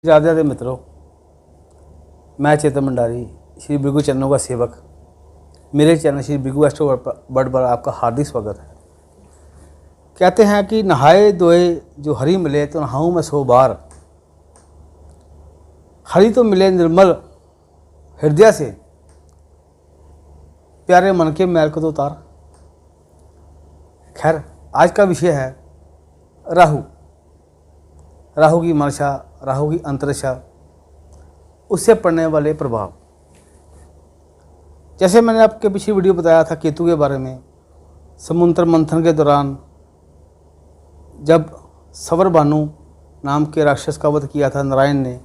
राधे राधे मित्रों, मैं चेतन भंडारी, श्री भृगु चरणों का सेवक। मेरे channel Shri Bhrigu astro world पर आपका हार्दिक स्वागत है। कहते हैं कि नहाए धोए जो हरि मिले तो नहाऊं मैं 100 बार। हरि तो मिले निर्मल हृदय से, प्यारे मन के मैल को तो उतार। खैर, आज का विषय है राहु। राहु की मनसा, राहु की अंतरदशा, उससे पड़ने वाले प्रभाव। जैसे मैंने आपके पिछली वीडियो बताया था केतु के बारे में, समुद्र मंथन के दौरान जब सवर भानु नाम के राक्षस का वध किया था नारायण ने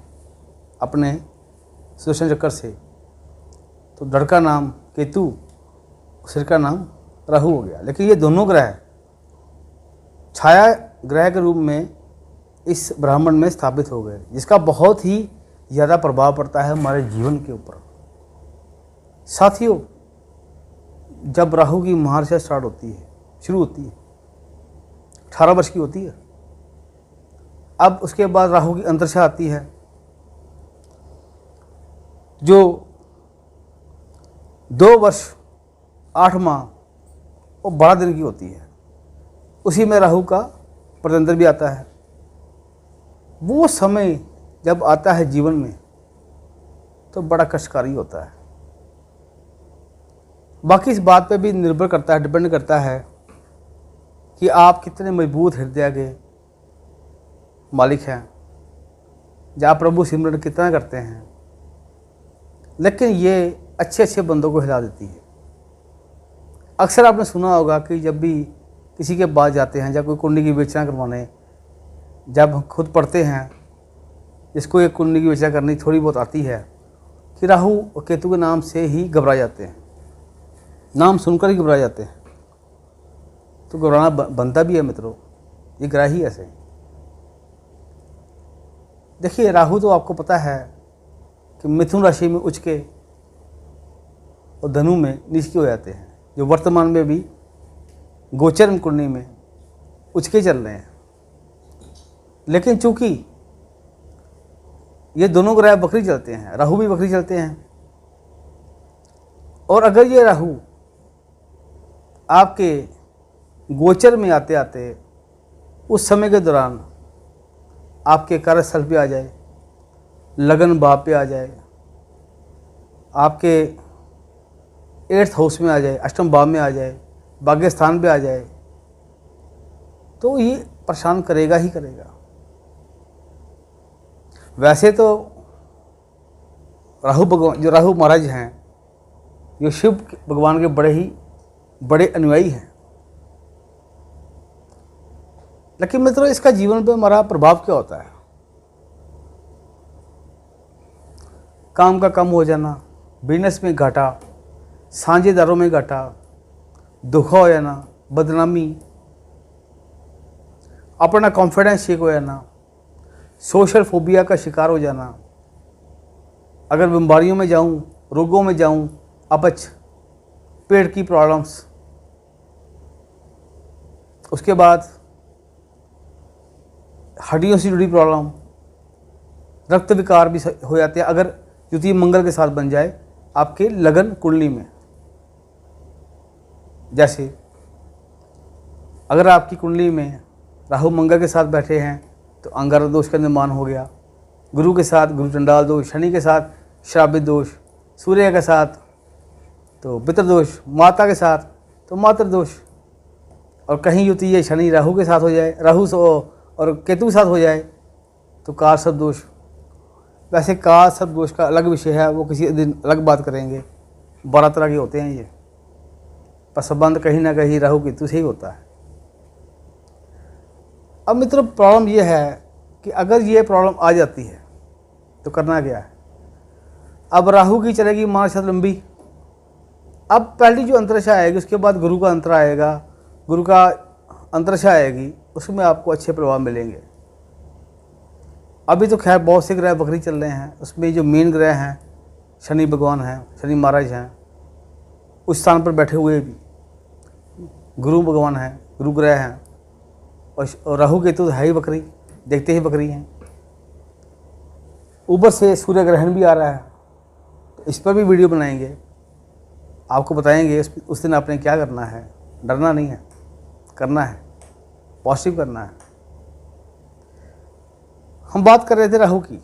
अपने सुदर्शन चक्र से, तो धड़ का नाम केतु, सिर का नाम राहु हो गया। लेकिन ये दोनों ग्रह छाया ग्रह के रूप में इस ब्रह्मांड में स्थापित हो गए, जिसका बहुत ही ज़्यादा प्रभाव पड़ता है हमारे जीवन के ऊपर। साथियों, जब राहु की महादशा स्टार्ट होती है, शुरू होती है, 18 वर्ष की होती है। अब उसके बाद राहु की अंतरदशा आती है, जो 2 वर्ष 8 माह और 12 दिन की होती है। उसी में राहु का प्रत्यंतर भी आता है। वो समय जब आता है जीवन में तो बड़ा कष्टकारी होता है। बाकी इस बात पे भी निर्भर करता है, डिपेंड करता है कि आप कितने मजबूत हृदय के मालिक हैं, या आप प्रभु सिमरन कितना करते हैं। लेकिन ये अच्छे अच्छे बंदों को हिला देती है। अक्सर आपने सुना होगा कि जब भी किसी के पास जाते हैं, जब कोई कुंडली की विवेचना करवाने, जब हम खुद पढ़ते हैं, जिसको एक कुंडली की विवेचना करनी थोड़ी बहुत आती है, कि राहु और केतु के नाम से ही घबरा जाते हैं, नाम सुनकर ही घबरा जाते हैं। तो घबराना बनता भी है मित्रों, ये ग्रह ही ऐसे। देखिए, राहु तो आपको पता है कि मिथुन राशि में उच्च के और धनु में नीच के हो जाते हैं, जो वर्तमान में भी गोचर कुंडली में उच्च के चल रहे हैं। लेकिन चूंकि ये दोनों ग्रह बकरी चलते हैं, राहु भी बकरी चलते हैं, और अगर ये राहु आपके गोचर में आते आते उस समय के दौरान आपके कार्यस्थल पे आ जाए, लगन भाव पे आ जाए, आपके 8th हाउस में आ जाए, अष्टम भाव में आ जाए, भाग्य स्थान पे आ जाए, तो ये परेशान करेगा ही करेगा। वैसे तो राहु भगवान, जो राहु महाराज हैं, जो शिव भगवान के बड़े अनुयायी हैं। लेकिन मित्रों, इसका जीवन पे हमारा प्रभाव क्या होता है? काम का कम हो जाना, बिजनेस में घाटा, साझेदारों में घाटा, धोखा हो जाना, बदनामी, अपना कॉन्फिडेंस शेक हो जाना, सोशल फोबिया का शिकार हो जाना, अगर बीमारियों में जाऊं, रोगों में जाऊं, अपच, पेट की प्रॉब्लम्स, उसके बाद हड्डियों से जुड़ी प्रॉब्लम, रक्त विकार भी हो जाते हैं अगर युति मंगल के साथ बन जाए आपके लगन कुंडली में। जैसे अगर आपकी कुंडली में राहु मंगल के साथ बैठे हैं तो अंगारक दोष का निर्माण हो गया, गुरु के साथ गुरु चंडाल दोष, शनि के साथ श्रापित दोष, सूर्य के साथ तो पितृ दोष, माता के साथ तो मातृ दोष, और कहीं युति ये शनि राहु के साथ हो जाए, राहु और केतु के साथ हो जाए तो कार सब दोष। वैसे कार सब दोष का अलग विषय है, वो किसी दिन अलग बात करेंगे। 12 तरह के होते हैं ये, पर संबंध कहीं ना कहीं राहु केतु से ही होता है। अब मित्रों, प्रॉब्लम ये है कि अगर ये प्रॉब्लम आ जाती है तो करना क्या है? अब राहु की चलेगी मार्च लंबी। अब पहली जो अंतरदशा आएगी, उसके बाद गुरु का अंतर आएगा, गुरु का अंतरदशा आएगी, उसमें आपको अच्छे प्रभाव मिलेंगे। अभी तो खैर बहुत से ग्रह बकरी चल रहे हैं, उसमें जो मेन ग्रह हैं शनि भगवान हैं, शनि महाराज हैं, उस स्थान पर बैठे हुए भी गुरु भगवान हैं, गुरु ग्रह हैं, और राहु केतु है ही बकरी, देखते ही बकरी हैं। ऊपर से सूर्य ग्रहण भी आ रहा है, तो इस पर भी वीडियो बनाएंगे, आपको बताएंगे उस दिन आपने क्या करना है। डरना नहीं है, करना है, पॉजिटिव करना है। हम बात कर रहे थे राहु की।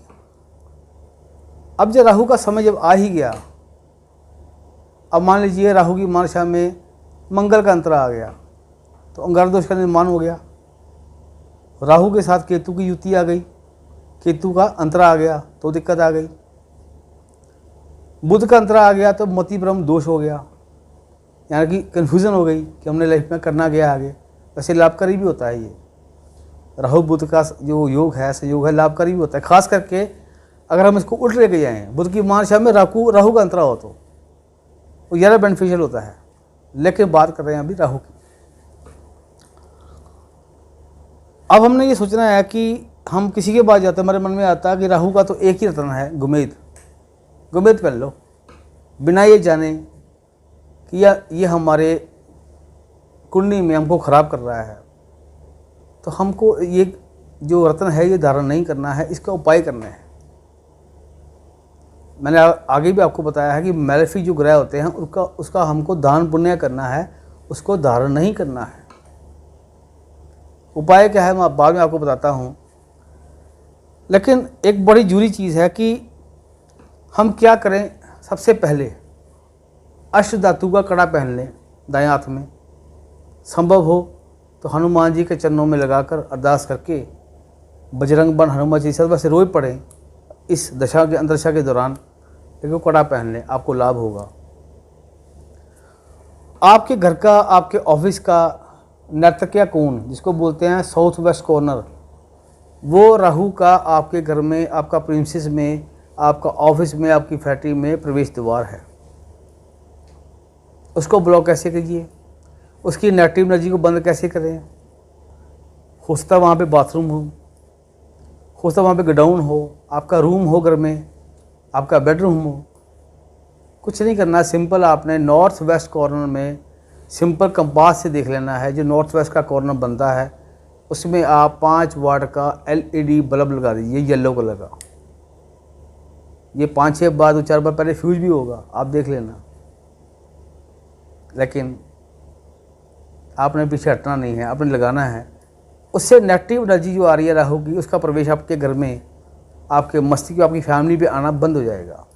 अब जब राहु का समय जब आ ही गया, अब मान लीजिए राहु की मानसा में मंगल का अंतर आ गया, तो अंगारक दोष का निर्माण हो गया। राहु के साथ केतु की युति आ गई, केतु का अंतर आ गया तो दिक्कत आ गई। बुध का अंतर आ गया तो मति भ्रम दोष हो गया, यानी कि कन्फ्यूज़न हो गई कि हमने लाइफ में करना गया आगे। वैसे लाभकारी भी होता है ये, राहु बुध का जो योग है, संयोग है, लाभकारी भी होता है। खास करके अगर हम इसको उल्ट लेके जाएँ, बुध की मानसा में राहु का अंतरा हो तो वो ज़्यादा बेनिफिशियल होता है। लेकिन बात कर रहे हैं अभी राहु की। अब हमने ये सोचना है कि हम किसी के पास जाते हैं, हमारे मन में आता है कि राहु का तो एक ही रत्न है, गुमेद। गुमेद पहन लो, बिना ये जाने कि ये हमारे कुंडली में हमको ख़राब कर रहा है, तो हमको ये जो रत्न है ये धारण नहीं करना है, इसका उपाय करना है। मैंने आगे भी आपको बताया है कि मैलेफिक जो ग्रह होते हैं उसका हमको दान पुण्य करना है, उसको धारण नहीं करना है। उपाय क्या है मैं बाद में आपको बताता हूँ। लेकिन एक बड़ी जरूरी चीज़ है कि हम क्या करें। सबसे पहले अष्ट धातु का कड़ा पहन लें दाएं हाथ में, संभव हो तो हनुमान जी के चरणों में लगाकर अरदास करके बजरंग बन हनुमान जी से रोज पढ़ें। इस दशा के अंतरदशा के दौरान देखो कड़ा पहन लें, आपको लाभ होगा। आपके घर का, आपके ऑफिस का नर्तकिया कोण जिसको बोलते हैं साउथ वेस्ट कॉर्नर, वो राहु का आपके घर में, आपका प्रिंसेस में, आपका ऑफिस में, आपकी फैक्ट्री में प्रवेश द्वार है। उसको ब्लॉक कैसे कीजिए, उसकी नेगेटिव एनर्जी को बंद कैसे करें। हो सकता है वहाँ पे बाथरूम हो सकता है वहाँ पे गोडाउन हो, आपका रूम हो घर में, आपका बेडरूम हो। कुछ नहीं करना, सिंपल आपने नॉर्थ वेस्ट कॉर्नर में सिंपल कंपास से देख लेना है। जो नॉर्थ वेस्ट का कॉर्नर बनता है उसमें आप 5 वाट का LED बल्ब लगा दीजिए, येलो कलर का। ये 5-6 बार 4 बार पहले फ्यूज भी होगा, आप देख लेना। लेकिन आपने पीछे हटना नहीं है, आपने लगाना है। उससे नेगेटिव एनर्जी जो आ रही है राहु की, उसका प्रवेश आपके घर में, आपके मस्तिष्क, आपकी फैमिली पे आना बंद हो जाएगा।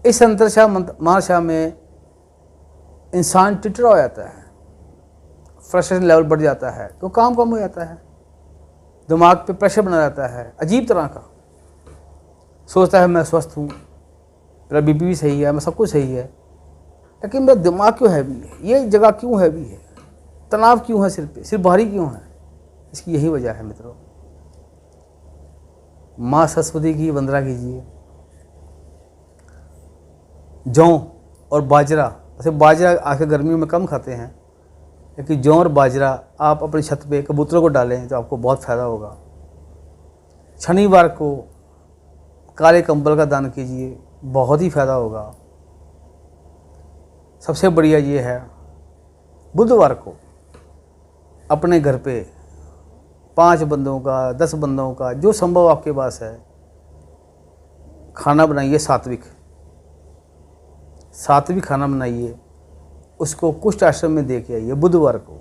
इस अंतरदशा महादशा में इंसान चिड़चिड़ा हो जाता है, फ्रस्ट्रेशन लेवल बढ़ जाता है, तो काम कम हो जाता है, दिमाग पे प्रेशर बना रहता है अजीब तरह का। सोचता है मैं स्वस्थ हूँ, मेरा BP भी सही है, मैं सब कुछ सही है, लेकिन मेरा दिमाग क्यों हैवी है, ये जगह क्यों हैवी है, तनाव क्यों है सिर पे, सिर भारी क्यों है। इसकी यही वजह है मित्रों। माँ सरस्वती की वंदना कीजिए। जौ और बाजरा, वैसे बाजरा आखिर गर्मियों में कम खाते हैं, लेकिन जौ और बाजरा आप अपनी छत पे कबूतरों को डालें तो आपको बहुत फ़ायदा होगा। शनिवार को काले कंबल का दान कीजिए, बहुत ही फ़ायदा होगा। सबसे बढ़िया ये है बुधवार को अपने घर पे 5 बंदों का, 10 बंदों का, जो संभव आपके पास है, खाना बनाइए। सात्विक खाना बनाइए, उसको कुष्ठ आश्रम में दे के आइए बुधवार को।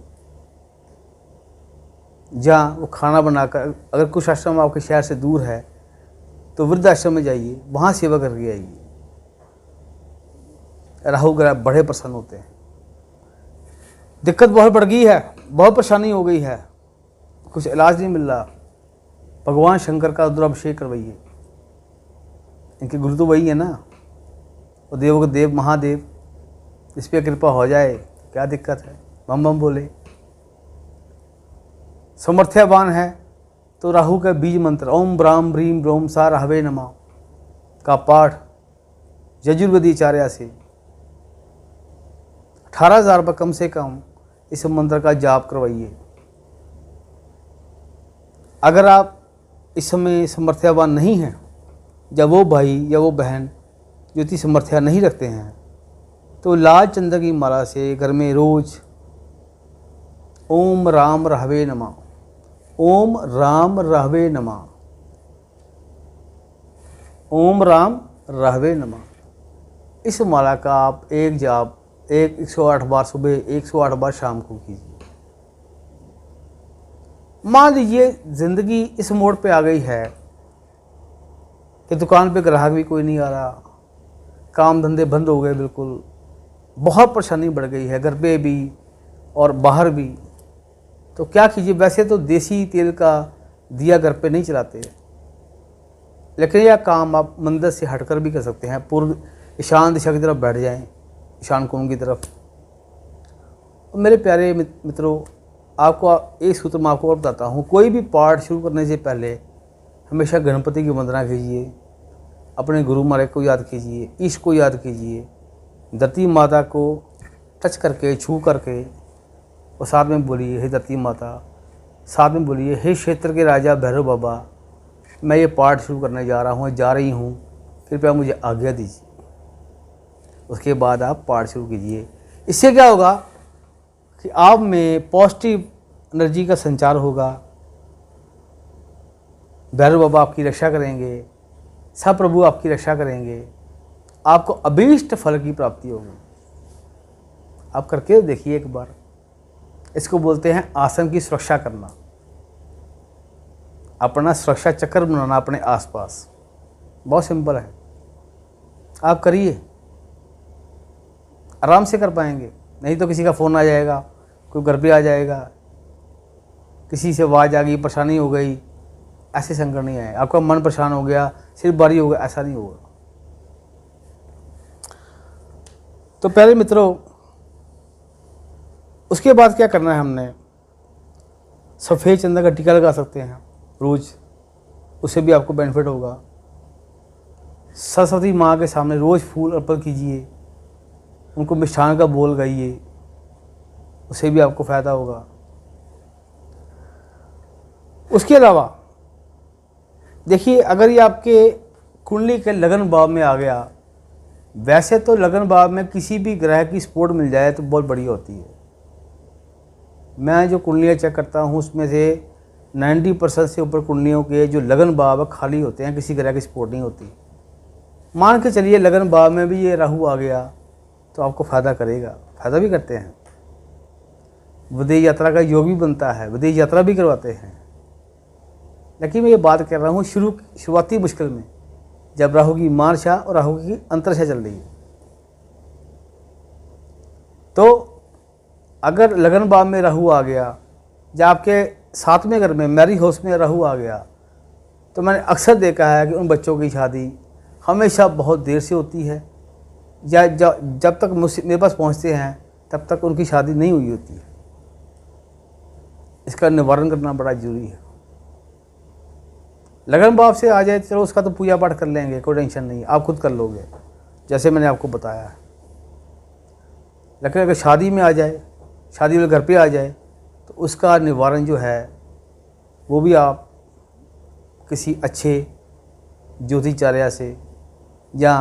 जहाँ वो खाना बनाकर, अगर कुछ आश्रम आपके शहर से दूर है तो वृद्धाश्रम में जाइए, वहाँ सेवा करके आइए। राहु ग्रह बड़े प्रसन्न होते हैं। दिक्कत बहुत बढ़ गई है, बहुत परेशानी हो गई है, कुछ इलाज नहीं मिल रहा, भगवान शंकर का रुद्राभिषेक करवाइए। इनके गुरु तो वही है ना, और देवों के देव महादेव, इस पर कृपा हो जाए क्या दिक्कत है। बम बम बोले। समर्थ्यवान है तो राहु का बीज मंत्र ओम ब्राह्म ब्रीम ब्रोम सा राहवे नमः का पाठ यजुर्वेदी आचार्य से 18,000 रुपये कम से कम इस मंत्र का जाप करवाइए। अगर आप इस समय समर्थ्यवान नहीं हैं, या वो भाई या वो बहन जो इतनी समर्थ्या नहीं रखते हैं, तो लाल चंदन की माला से घर में रोज ओम राम रहवे नमः, ओम राम रहवे नमः ओम राम रहवे नमः। इस माला का आप एक जाप 108 बार सुबह, 108 बार शाम को कीजिए। मान लीजिए ज़िंदगी इस मोड़ पे आ गई है कि दुकान पे ग्राहक भी कोई नहीं आ रहा, काम धंधे बंद हो गए, बिल्कुल बहुत परेशानी बढ़ गई है, घर पे भी और बाहर भी। तो क्या कीजिए, वैसे तो देसी तेल का दिया घर पे नहीं चलाते, लेकिन यह काम आप मंदिर से हटकर भी कर सकते हैं। पूर्व ईशान दिशा की तरफ बैठ जाएं, ईशान कोण की तरफ। और मेरे प्यारे मित्रों, आपको एक सूत्र मैं आपको और बताता हूँ। कोई भी पाठ शुरू करने से पहले हमेशा गणपति की वंदना कीजिए, अपने गुरु महाराज को याद कीजिए, ईश को याद कीजिए, धरती माता को टच करके, छू करके, और साथ में बोलिए हे धरती माता, साथ में बोलिए हे क्षेत्र के राजा भैरव बाबा, मैं ये पाठ शुरू करने जा रहा हूँ, जा रही हूँ, कृपया मुझे आज्ञा दीजिए। उसके बाद आप पाठ शुरू कीजिए। इससे क्या होगा कि आप में पॉजिटिव एनर्जी का संचार होगा, भैरव बाबा आपकी रक्षा करेंगे, सब प्रभु आपकी रक्षा करेंगे, आपको अभीष्ट फल की प्राप्ति होगी। आप करके देखिए एक बार। इसको बोलते हैं आसन की सुरक्षा करना, अपना सुरक्षा चक्र बनाना अपने आसपास। बहुत सिंपल है, आप करिए, आराम से कर पाएंगे। नहीं तो किसी का फ़ोन आ जाएगा, कोई घर पे आ जाएगा, किसी से आवाज़ आ गई, परेशानी हो गई, ऐसे संकट नहीं आए। आपका मन परेशान हो गया, सिर्फ भारी हो गया, ऐसा नहीं होगा। तो प्यारे मित्रों, उसके बाद क्या करना है, हमने सफ़ेद चंदन का टीका लगा सकते हैं रोज़, उससे भी आपको बेनिफिट होगा। सरस्वती माँ के सामने रोज़ फूल अर्पण कीजिए, उनको मिष्ठान का बोल गाइए, उससे भी आपको फ़ायदा होगा। उसके अलावा देखिए, अगर ये आपके कुंडली के लगन भाव में आ गया, वैसे तो लगन भाव में किसी भी ग्रह की सपोर्ट मिल जाए तो बहुत बढ़िया होती है। मैं जो कुंडलियाँ चेक करता हूँ उसमें से 90% से ऊपर कुंडलियों के जो लगन भाव खाली होते हैं, किसी ग्रह की सपोर्ट नहीं होती। मान के चलिए लगन भाव में भी ये राहु आ गया तो आपको फ़ायदा करेगा, फ़ायदा भी करते हैं। विदेश यात्रा का योग भी बनता है, विदेश यात्रा भी करवाते हैं। लेकिन मैं ये बात कर रहा हूँ शुरुआती मुश्किल में, जब राहु की मार्शा और राहु की अंतरशा चल रही है। तो अगर लगन भाव में राहु आ गया, या आपके 7वें घर में मैरिज हाउस में राहु आ गया, तो मैंने अक्सर देखा है कि उन बच्चों की शादी हमेशा बहुत देर से होती है, या जब तक मेरे पास पहुंचते हैं तब तक उनकी शादी नहीं हुई होती है। इसका निवारण करना बड़ा जरूरी है। लगन भाव से आ जाए चलो उसका तो पूजा पाठ कर लेंगे, कोई टेंशन नहीं, आप खुद कर लोगे जैसे मैंने आपको बताया है। लेकिन अगर शादी में आ जाए, शादी वाले घर पे आ जाए, तो उसका निवारण जो है वो भी आप किसी अच्छे ज्योतिषाचार्य से या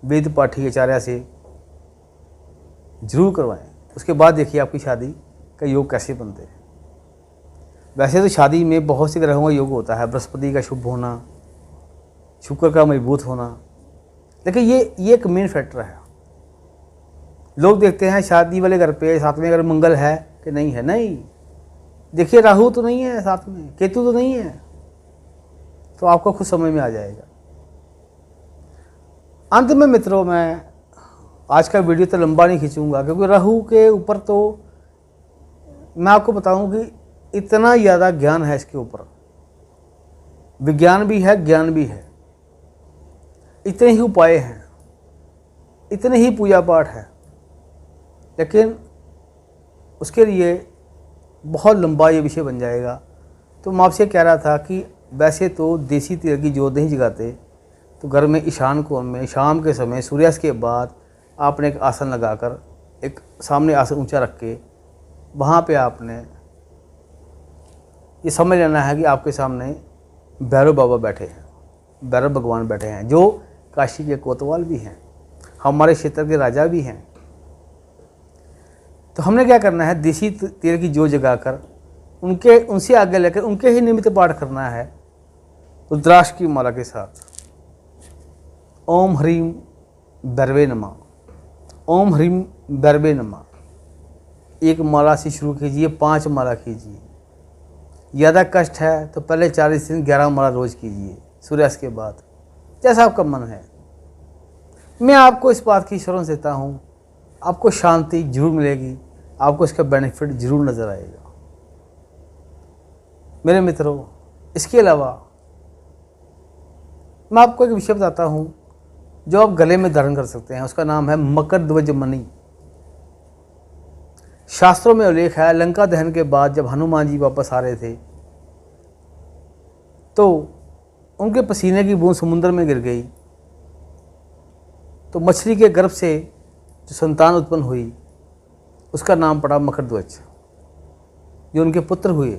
वेद पाठी आचार्य से जरूर करवाएं। उसके बाद देखिए आपकी शादी का योग कैसे बनते हैं। वैसे तो शादी में बहुत से ग्रहों का योग होता है, बृहस्पति का शुभ होना, शुक्र का मजबूत होना, लेकिन ये एक मेन फैक्टर है। लोग देखते हैं शादी वाले घर पे 7वें घर मंगल है कि नहीं है, नहीं, देखिए राहु तो नहीं है साथ में, केतु तो नहीं है, तो आपको खुद समझ में आ जाएगा। अंत में मित्रों, मैं आज का वीडियो तो लंबा नहीं खींचूंगा, क्योंकि राहु के ऊपर तो मैं आपको बताऊं कि इतना ज़्यादा ज्ञान है इसके ऊपर, विज्ञान भी है, ज्ञान भी है, इतने ही उपाय हैं, इतने ही पूजा पाठ है, लेकिन उसके लिए बहुत लंबा ये विषय बन जाएगा। तो मैं आपसे कह रहा था कि वैसे तो देसी तेल की जोत नहीं जगाते, तो घर में ईशान कोण में शाम के समय सूर्यास्त के बाद आपने एक आसन लगाकर, एक सामने आसन ऊंचा रख के, वहाँ पे आपने ये समझ लेना है कि आपके सामने भैरव बाबा बैठे हैं, भैरव भगवान बैठे हैं, जो काशी के कोतवाल भी हैं, हमारे क्षेत्र के राजा भी हैं। तो हमने क्या करना है, देसी तेल की जोत जगाकर उनसे आगे लेकर उनके ही निमित्त पाठ करना है रुद्राक्ष की माला के साथ। ओम ह्रीम बर्वे नमः, ओम ह्रीम बर्वे नमः। एक माला से शुरू कीजिए, 5 माला कीजिए। ज़्यादा कष्ट है तो पहले 40 दिन 11 माला रोज़ कीजिए सूर्यास्त के बाद, जैसा आपका मन है। मैं आपको इस बात की एश्योरेंस देता हूँ, आपको शांति जरूर मिलेगी, आपको इसका बेनिफिट जरूर नज़र आएगा। मेरे मित्रों, इसके अलावा मैं आपको एक विषय बताता हूँ जो आप गले में धारण कर सकते हैं। उसका नाम है मकर ध्वज मणि। शास्त्रों में उल्लेख है, लंका दहन के बाद जब हनुमान जी वापस आ रहे थे तो उनके पसीने की बूंद समुद्र में गिर गई, तो मछली के गर्भ से जो संतान उत्पन्न हुई उसका नाम पड़ा मकर ध्वज, जो उनके पुत्र हुए।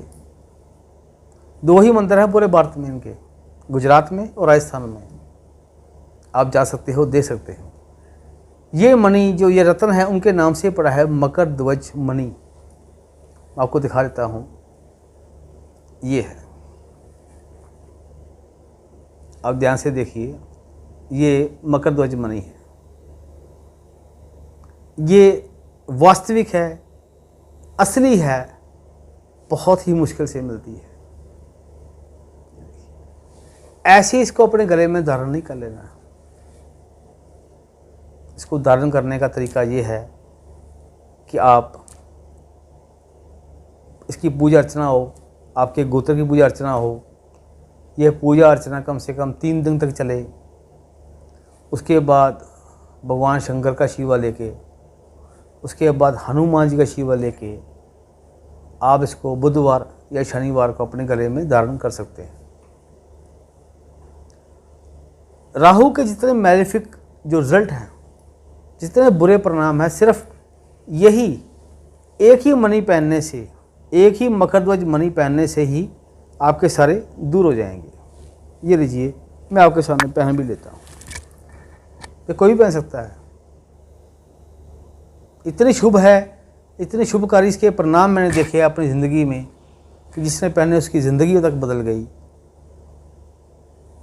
2 ही मंदिर हैं पूरे भारत में इनके, गुजरात में और राजस्थान में। आप जा सकते हो, दे सकते हो। ये मणि जो ये रत्न है उनके नाम से पड़ा है मकर ध्वज मणि। आपको दिखा देता हूं, ये है, आप ध्यान से देखिए, ये मकर ध्वज मणि है। ये वास्तविक है, असली है, बहुत ही मुश्किल से मिलती है। ऐसे इसको अपने गले में धारण नहीं कर लेना। इसको धारण करने का तरीका ये है कि आप इसकी पूजा अर्चना हो, आपके गोत्र की पूजा अर्चना हो। यह पूजा अर्चना कम से कम 3 दिन तक चले। उसके बाद भगवान शंकर का शिवा लेके, उसके बाद हनुमान जी का शिवा लेके आप इसको बुधवार या शनिवार को अपने गले में धारण कर सकते हैं। राहु के जितने मैलेफिक जो रिजल्ट हैं, जितने बुरे परिणाम हैं, सिर्फ यही एक ही मणि पहनने से, एक ही मकरध्वज मणि पहनने से ही आपके सारे दूर हो जाएंगे। ये लीजिए, मैं आपके सामने पहन भी लेता हूँ। ये कोई भी पहन सकता है। इतनी शुभ है, इतनी शुभकारी इसके परिणाम मैंने देखे अपनी ज़िंदगी में कि जिसने पहने उसकी ज़िंदगी तक बदल गई।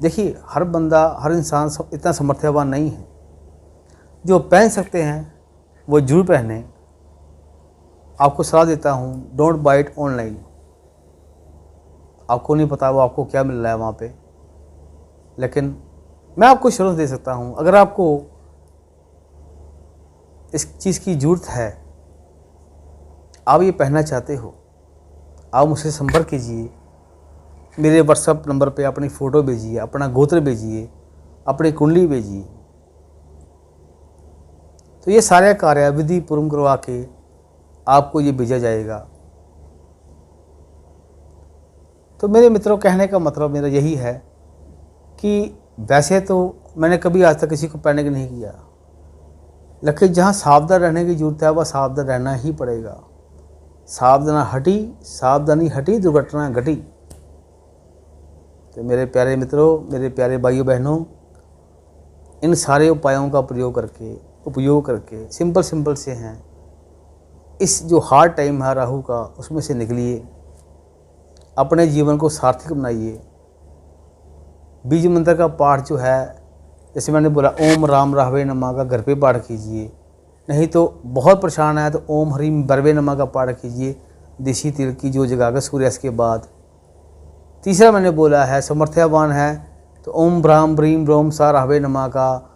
देखिए, हर बंदा, हर इंसान इतना सामर्थ्यवान नहीं है। जो पहन सकते हैं वो जरूर पहने। आपको सलाह देता हूँ, डोंट बाय इट ऑनलाइन। आपको नहीं पता वो आपको क्या मिल रहा है वहाँ पे, लेकिन मैं आपको एश्योरेंस दे सकता हूँ, अगर आपको इस चीज़ की ज़रूरत है, आप ये पहनना चाहते हो, आप मुझसे संपर्क कीजिए। मेरे व्हाट्सएप नंबर पे अपनी फ़ोटो भेजिए, अपना गोत्र भेजिए, अपनी कुंडली भेजिए। तो ये सारे कार्य विधि पूर्ण करवा के आपको ये भेजा जाएगा। तो मेरे मित्रों, कहने का मतलब मेरा यही है कि वैसे तो मैंने कभी आज तक किसी को पहनने का नहीं किया, लेकिन जहाँ सावधान रहने की ज़रूरत है वह सावधान रहना ही पड़ेगा। सावधानी हटी दुर्घटना घटी। तो मेरे प्यारे मित्रों, मेरे प्यारे भाइयों बहनों, इन सारे उपायों का उपयोग करके सिंपल से हैं, इस जो हार्ड टाइम है राहु का, उसमें से निकलिए, अपने जीवन को सार्थक बनाइए। बीज मंत्र का पाठ जो है, जैसे मैंने बोला, ओम राम राहवे नमः का घर पे पाठ कीजिए। नहीं तो बहुत परेशान है तो ओम ह्रीम बर्वे नमः का पाठ कीजिए, देसी तिल की जो जगाकर सूर्यास्त के बाद। तीसरा मैंने बोला है, सामर्थ्यवान है तो ओम ब्राह्म ब्रीम रोम सा राहवे नमः का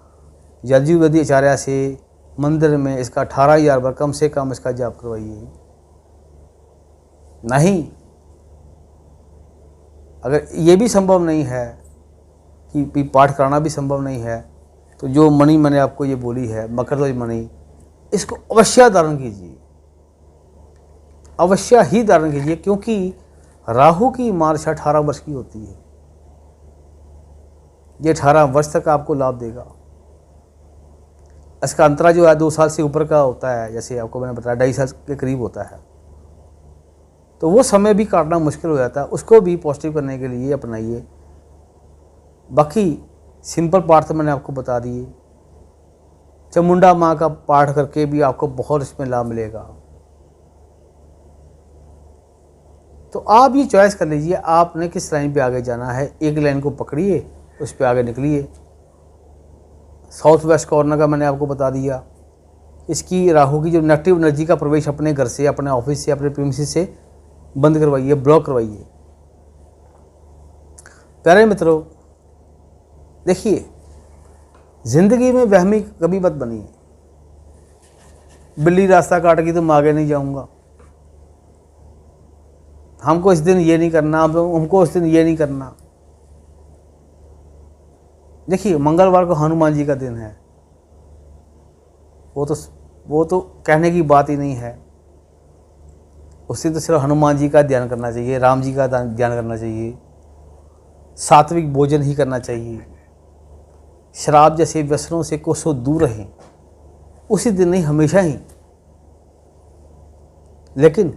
यजुर्वेदी आचार्य से मंदिर में इसका 18,000 बार कम से कम इसका जाप करवाइए। नहीं, अगर ये भी संभव नहीं है कि पाठ कराना भी संभव नहीं है, तो जो मणि मैंने आपको ये बोली है, मकरध्वज मणि, इसको अवश्य धारण कीजिए, अवश्य ही धारण कीजिए, क्योंकि राहु की मार्च 18 वर्ष की होती है। ये 18 वर्ष तक आपको लाभ देगा। इसका अंतरा जो है 2 साल से ऊपर का होता है, जैसे आपको मैंने बताया 2.5 साल के करीब होता है। तो वो समय भी काटना मुश्किल हो जाता है, उसको भी पॉजिटिव करने के लिए अपनाइए। बाकी सिंपल पाठ तो मैंने आपको बता दिए। चामुंडा माँ का पाठ करके भी आपको बहुत इसमें लाभ मिलेगा। तो आप ये चॉइस कर लीजिए, आपने किस लाइन पे आगे जाना है। एक लाइन को पकड़िए, उस पर आगे निकलिए। साउथ वेस्ट कॉर्नर का मैंने आपको बता दिया। इसकी राहु की जो नेगेटिव एनर्जी का प्रवेश अपने घर से, अपने ऑफिस से, अपने प्रीमिसेस से बंद करवाइए, ब्लॉक करवाइए। प्यारे मित्रों, देखिए, जिंदगी में वहमी कभी मत बनिए। बिल्ली रास्ता काट गई तो मैं आगे नहीं जाऊंगा, हमको इस दिन ये नहीं करना, हमको इस दिन ये नहीं करना। देखिए, मंगलवार को हनुमान जी का दिन है, वो तो कहने की बात ही नहीं है। उस दिन तो सिर्फ हनुमान जी का ध्यान करना चाहिए, राम जी का ध्यान करना चाहिए, सात्विक भोजन ही करना चाहिए, शराब जैसे व्यसनों से कोसों दूर रहें। उसी दिन नहीं, हमेशा ही। लेकिन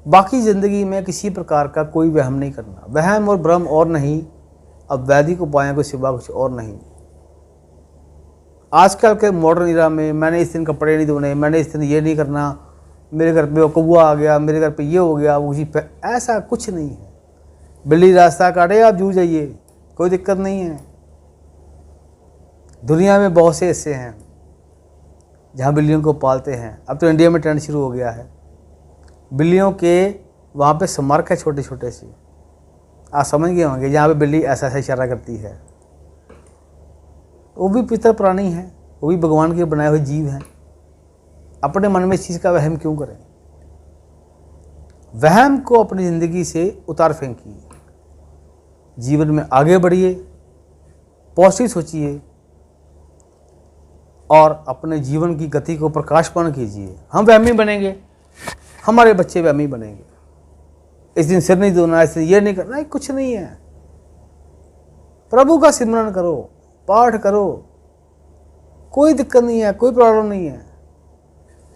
बाकी ज़िंदगी में किसी प्रकार का कोई वहम नहीं करना। वहम और भ्रम और नहीं, अब वैदिक उपायों के सिवा कुछ और नहीं। आजकल के मॉडर्न इरा में मैंने इस दिन कपड़े नहीं धोने, मैंने इस दिन ये नहीं करना, मेरे घर पे कौवा आ गया, मेरे घर पे ये हो गया, वो पे, ऐसा कुछ नहीं है। बिल्ली रास्ता काटे, आप जू जाइए, कोई दिक्कत नहीं है। दुनिया में बहुत से ऐसे हैं जहाँ बिल्लियों को पालते हैं। अब तो इंडिया में ट्रेंड शुरू हो गया है, बिल्लियों के वहाँ पे स्मारक है छोटे छोटे से, आप समझ गए होंगे, जहाँ पे बिल्ली ऐसा ऐसा इशारा करती है। वो भी पितर प्राणी है, वो भी भगवान के बनाए हुए जीव हैं। अपने मन में इस चीज़ का वहम क्यों करें? वहम को अपनी ज़िंदगी से उतार फेंकिए, जीवन में आगे बढ़िए, पॉजिटिव सोचिए और अपने जीवन की गति को प्रकाशपूर्ण कीजिए। हम वहमी बनेंगे, हमारे बच्चे वहमी बनेंगे। इस दिन सिर नहीं धोना, इस दिन ये नहीं करना, कुछ नहीं है। प्रभु का सिमरन करो, पाठ करो, कोई दिक्कत नहीं है, कोई प्रॉब्लम नहीं है।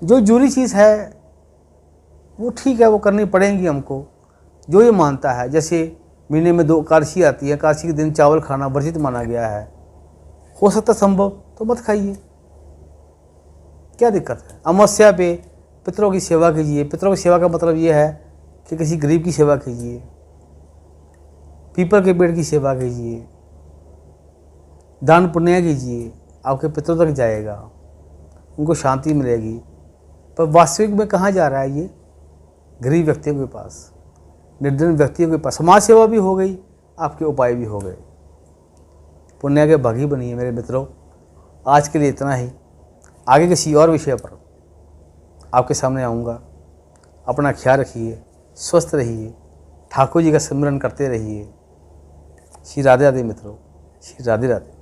जो जरूरी चीज़ है वो ठीक है, वो करनी पड़ेगी हमको, जो ये मानता है। जैसे महीने में 2 एकादशी आती है, एकादशी के दिन चावल खाना वर्जित माना गया है। हो सकता संभव तो मत खाइए, क्या दिक्कत है। अमावस्या पे पितरों की सेवा कीजिए। पितरों की सेवा का मतलब ये है कि किसी गरीब की सेवा कीजिए, पीपल के पेड़ की सेवा कीजिए, दान पुण्य कीजिए, आपके पितरों तक जाएगा, उनको शांति मिलेगी। पर वास्तविक में कहाँ जा रहा है ये? गरीब व्यक्तियों के पास, निर्धन व्यक्तियों के पास। समाज सेवा भी हो गई, आपके उपाय भी हो गए, पुण्य के भागी बनिए मेरे मित्रों। आज के लिए इतना ही। आगे किसी और विषय पर आपके सामने आऊँगा। अपना ख्याल रखिए, स्वस्थ रहिए, ठाकुर जी का सिमरन करते रहिए। श्री राधे राधे मित्रों, श्री राधे राधे।